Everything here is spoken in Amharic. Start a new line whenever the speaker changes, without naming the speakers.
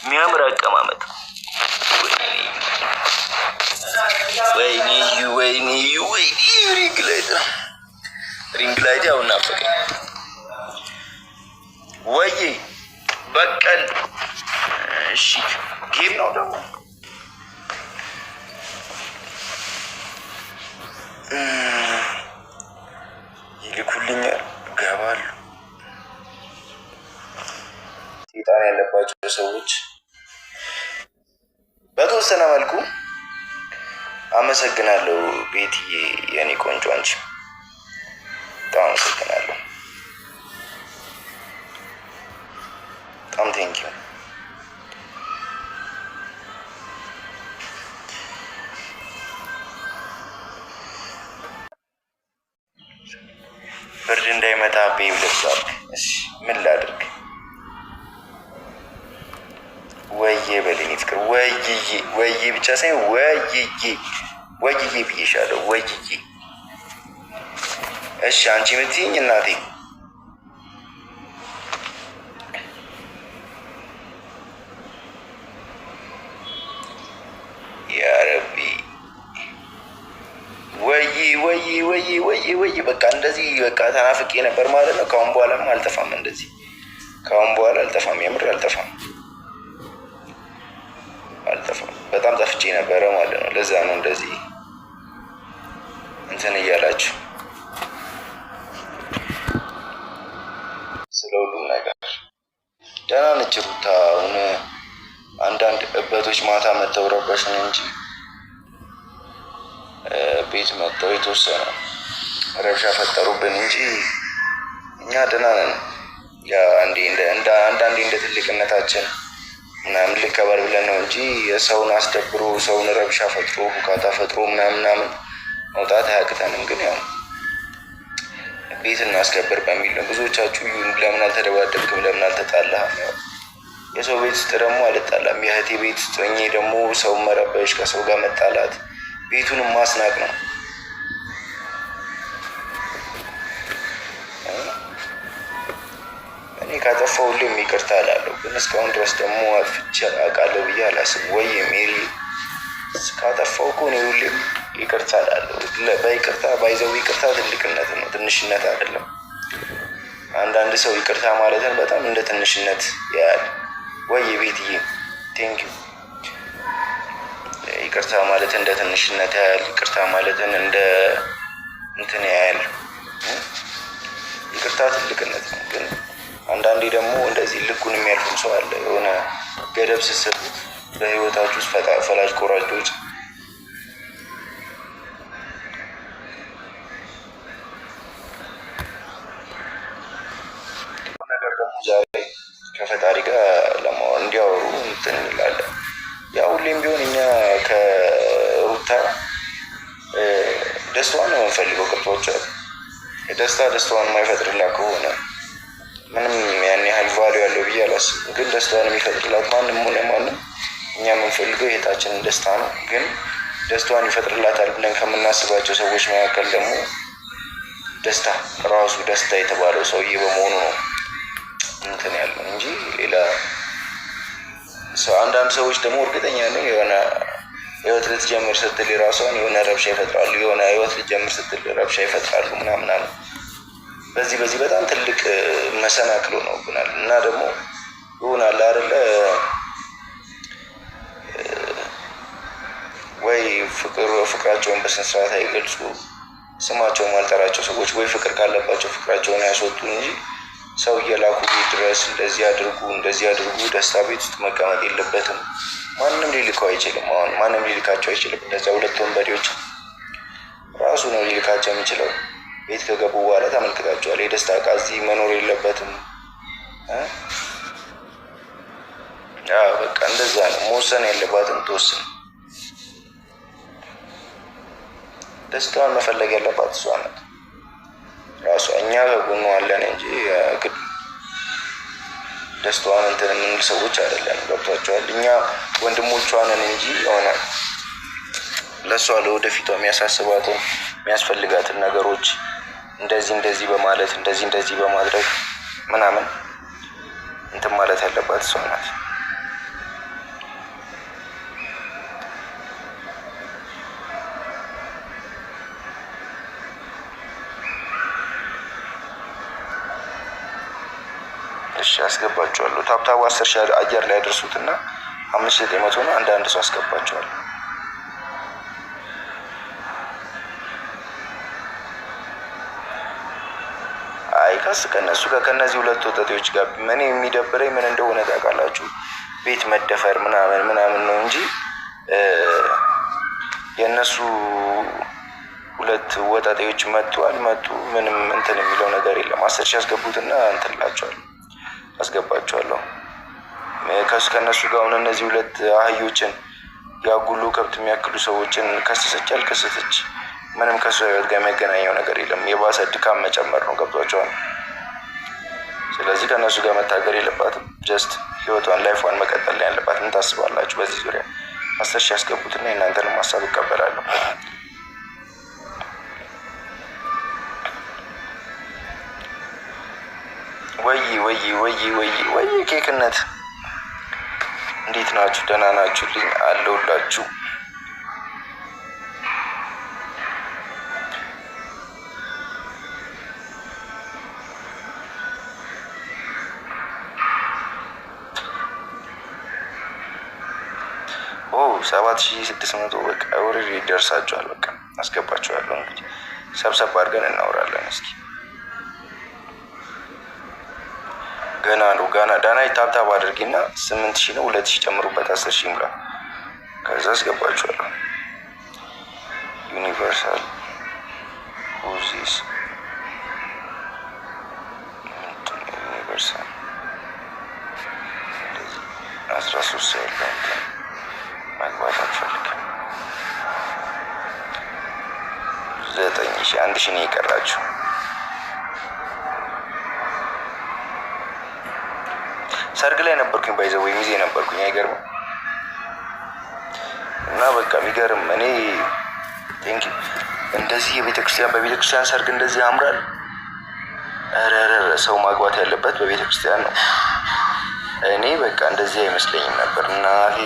የሚያምር አቀማመጥ ወይኔ ሪንግ ላይት ያው ናፈቀኝ ወይ በቀል። እሺ ጌም ነው ደግሞ ይልኩልኛል፣ ገባሉ። ሴጣን ያለባቸው ሰዎች በተወሰነ መልኩ አመሰግናለሁ። ቤትዬ የኔ ቆንጆ አንቺ በጣም አመሰግናለሁ። በጣም ቴንኪው። ብርድ እንዳይመታ ቤብ ለብሷል። እሺ ምን ላድርግ? ወዬ በለኝ ፍቅር፣ ወይዬ ብቻ ሳይሆን ወይዬ ብዬሻለሁ። ወይዬ እሺ አንቺ የምትይኝ እናቴ ያረቢ ወይ በቃ እንደዚህ በቃ ተናፍቄ ነበር ማለት ነው። ካሁን በኋላም አልጠፋም፣ እንደዚህ ካሁን በኋላ አልጠፋም፣ የምር አልጠፋም። በጣም ጠፍቼ ነበረ ማለት ነው። ለዛ ነው እንደዚህ እንትን እያላችሁ ስለ ሁሉም ነገር ደህና ነች ሩታ። አሁን አንዳንድ እበቶች ማታ መተው ረበሽን እንጂ ቤት መጥተው የተወሰነ ረብሻ ፈጠሩብን እንጂ እኛ ደህና ነን። አንዳንዴ እንደ ትልቅነታችን ምናምን ልከበር ብለን ነው እንጂ የሰውን አስደብሮ ሰውን ረብሻ ፈጥሮ ሁካታ ፈጥሮ ምናምን መውጣት አያቅተንም። ግን ያው ቤት እናስከብር በሚል ነው። ብዙዎቻችሁ ለምን አልተደባደብክም፣ ለምን አልተጣላህም? ያው የሰው ቤት ውስጥ ደግሞ አልጣላም። የእህቴ ቤት ውስጥ እኔ ደግሞ ሰው መረበሽ፣ ከሰው ጋር መጣላት፣ ቤቱን ማስናቅ ነው። እኔ ካጠፋሁ ሁሌም ይቅርታ እላለሁ፣ ግን እስካሁን ድረስ ደግሞ አጥፍቼ አውቃለሁ ብዬ አላስብም። ወይ ሜሪ ካጠፋሁ እኮ እኔ ሁሌም ይቅርታ እላለሁ። በይቅርታ ባይዘው ይቅርታ ትልቅነት ነው፣ ትንሽነት አይደለም። አንዳንድ ሰው ይቅርታ ማለትን በጣም እንደ ትንሽነት ያያል። ወይ ቤትዬ ቴንኪው። ይቅርታ ማለት እንደ ትንሽነት ያያል። ይቅርታ ማለትን እንደ እንትን ያያል። ይቅርታ ትልቅነት ነው። ግን አንዳንዴ ደግሞ እንደዚህ ልኩን የሚያልፍም ሰው አለ። የሆነ ገደብ ስትሰጡት በህይወታችሁ ውስጥ ፈላጭ ቆራጮች ነገር ደግሞ ዛሬ ከፈጣሪ ጋር እንዲያወሩ እንትን እንላለን። ያው ሁሌም ቢሆን እኛ ከሩታ ደስታዋን ነው የምንፈልገው። ቅርቶቻል ደስታዋን የማይፈጥርላት ከሆነ ምንም ያን ያህል ቫሊዩ ያለው ብዬ አላስብም። ግን ደስታዋን የሚፈጥርላት ማንም ሆነ ማንም እኛ የምንፈልገው የታችንን ደስታ ነው። ግን ደስታዋን ይፈጥርላታል ብለን ከምናስባቸው ሰዎች መካከል ደግሞ ደስታ ራሱ ደስታ የተባለው ሰውዬ በመሆኑ ነው እንትን ያለው እንጂ ሌላ ሰው። አንዳንድ ሰዎች ደግሞ እርግጠኛ ነው የሆነ ህይወት ልትጀምር ስትል የራሷን የሆነ ረብሻ ይፈጥራሉ። የሆነ ህይወት ልትጀምር ስትል ረብሻ ይፈጥራሉ ምናምን። በዚህ በጣም ትልቅ መሰናክሎ ነው ብናል እና ደግሞ ይሆናል አይደለ ወይ ፍቅራቸውን በስነስርዓት አይገልጹ፣ ስማቸውን ማልጠራቸው ሰዎች ወይ ፍቅር ካለባቸው ፍቅራቸውን ያስወጡ እንጂ ሰው እየላኩ ቤት ድረስ እንደዚህ አድርጉ ደስታ ቤት ውስጥ መቀመጥ የለበትም። ማንም ሊልከው አይችልም። አሁን ማንም ሊልካቸው አይችልም። እነዚያ ሁለት ወንበዴዎች ራሱ ነው ሊልካቸው የሚችለው። ቤት ከገቡ በኋላ ተመልክታቸዋል። የደስታ ዕቃ እዚህ መኖር የለበትም። በቃ እንደዛ ነው። መወሰን ያለባትም ትወስን። ደስታዋን መፈለግ ያለባት እሷ ናት ራሷ። እኛ ከጎኗ አለን እንጂ ግድ ደስታዋን እንትን የምንል ሰዎች አይደለም። ገብቷቸዋል። እኛ ወንድሞቿ ነን እንጂ የሆነ ለእሷ ለወደፊቷ የሚያሳስባትን የሚያስፈልጋትን ነገሮች እንደዚህ በማለት እንደዚህ በማድረግ ምናምን እንትን ማለት ያለባት እሷ ናት። አስገባቸዋለሁ። ታብታቡ 10,000 አየር ላይ ያደርሱትና 5,900 ነው። አንድ ሰው አስገባቸዋለሁ። አይ ከእነሱ ጋር ከእነዚህ ሁለት ወጣቶች ጋር ምን የሚደብረኝ ምን እንደሆነ ታውቃላችሁ? ቤት መደፈር ምናምን ነው እንጂ የእነሱ ሁለት ወጣቶች መጡ አልመጡ ምንም እንትን የሚለው ነገር የለም። 10,000 ያስገቡትና እንትን እላቸዋለሁ አስገባቸዋለሁ። ከእነሱ ጋር አሁን እነዚህ ሁለት አህዮችን ያጉሉ ከብት የሚያክሉ ሰዎችን ከሰሰች አልከሰሰች ምንም ከሱ ህይወት ጋር የሚያገናኘው ነገር የለም። የባሰ ድካም መጨመር ነው። ገብቷቸዋል። ስለዚህ ከእነሱ ጋር መታገር የለባትም። ጀስት ህይወቷን ላይፏን መቀጠል ላይ ያለባት። ምን ታስባላችሁ በዚህ ዙሪያ? 10,000 ያስገቡትና የእናንተንም ሀሳብ እቀበላለሁ። ወይ ኬክነት እንዴት ናችሁ? ደህና ናችሁልኝ? አለሁላችሁ። ኦ 7,600 በቃ ኦልሬዲ ደርሳችኋል። በቃ አስገባችኋለሁ። እንግዲህ ሰብሰብ አድርገን እናወራለን። እስኪ ገና ነው ዳና ታብታብ አድርጊና 8,000 ነው 2,000 ጨምሩበት 10,000 ሙላ። ከዛ አስገባችኋለሁ። ዩኒቨርሳል ሁዚስ ዩኒቨርሳል 13 ሰው ያለው መግባት አልፈልግም። 9,000 1,000 ነው የቀራችሁ። ሰርግ ላይ ነበርኩኝ፣ ባይዘው ሚዜ ነበርኩኝ። አይገርምም? እና በቃ የሚገርም እኔ ቴንኪ እንደዚህ በቤተክርስቲያን ሰርግ እንደዚህ ያምራል። ኧረ ሰው ማግባት ያለበት በቤተክርስቲያን ነው። እኔ በቃ እንደዚህ አይመስለኝም ነበር። እናቴ